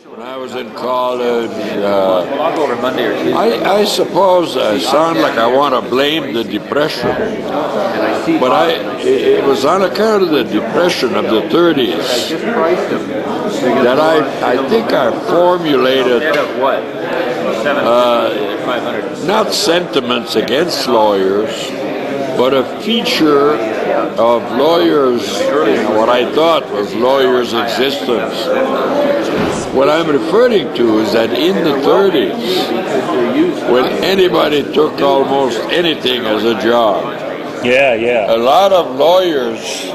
When I was in college, I'll go over Monday or Tuesday. I suppose I sound like I want to blame the Depression, but it was on account of the Depression of the 30s that I think I formulated not sentiments against lawyers, but a feature of lawyers, what I thought was lawyers' existence. What I'm referring to is that in the 30s, when anybody took almost anything as a job, a lot of lawyers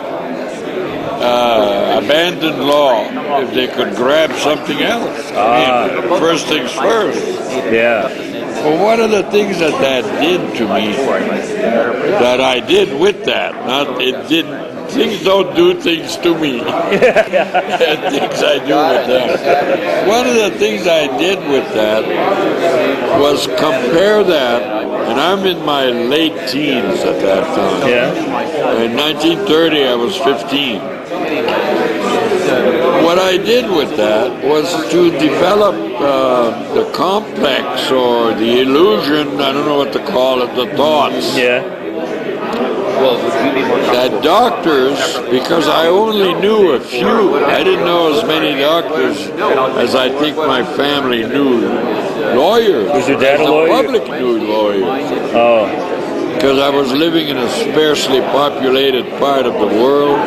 abandoned law if they could grab something else. First things first. Well, one of the things that did to me, that I did with that, not it didn't. Things don't do things to me. Things I do with them. One of the things I did with that was compare that, and I'm in my late teens at that time. In 1930, I was 15. What I did with that was to develop the complex or the illusion, I don't know what to call it, the thoughts. That doctors, because I only knew a few, I didn't know as many doctors as I think my family knew lawyers. Was your dad a lawyer? The public knew lawyers. Because I was living in a sparsely populated part of the world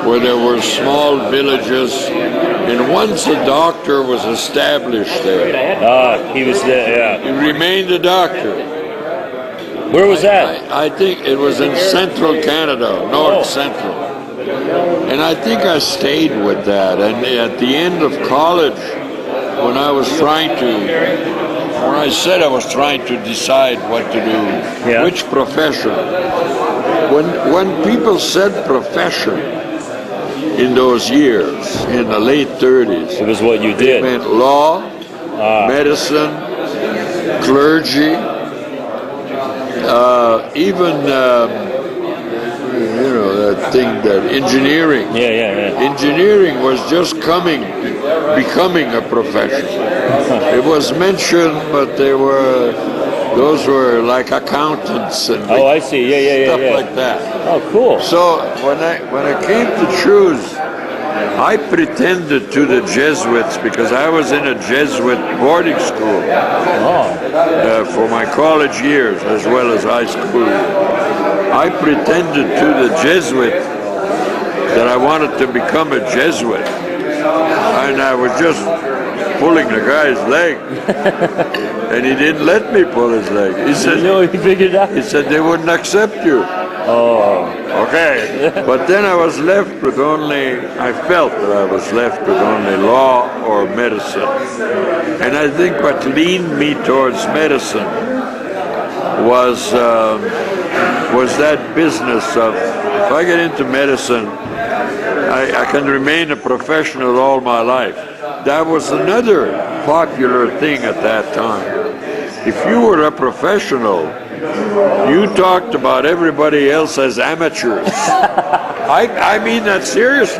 where there were small villages, and once a doctor was established there, he was there, he remained a doctor. Where was that? I think it was in central Canada, north central. And I think I stayed with that. And at the end of college, when I said I was trying to decide what to do, which profession, when people said profession in those years, in the late 30s, it was what you did. It meant law, medicine, clergy, even that thing, that engineering. Engineering was just becoming a profession. It was mentioned, but those were like accountants and I see. stuff like that. Oh, cool. So when I came to choose, I pretended to the Jesuits because I was in a Jesuit boarding school for my college years as well as high school. I pretended to the Jesuit that I wanted to become a Jesuit, and I was just pulling the guy's leg, and he didn't let me pull his leg. He said, "No, he figured it out." He said they wouldn't accept you. Okay. But then I felt that I was left with only law or medicine. And I think what leaned me towards medicine was that business of, if I get into medicine, I can remain a professional all my life. That was another popular thing at that time. If you were a professional, you talked about everybody else as amateurs. I mean that seriously.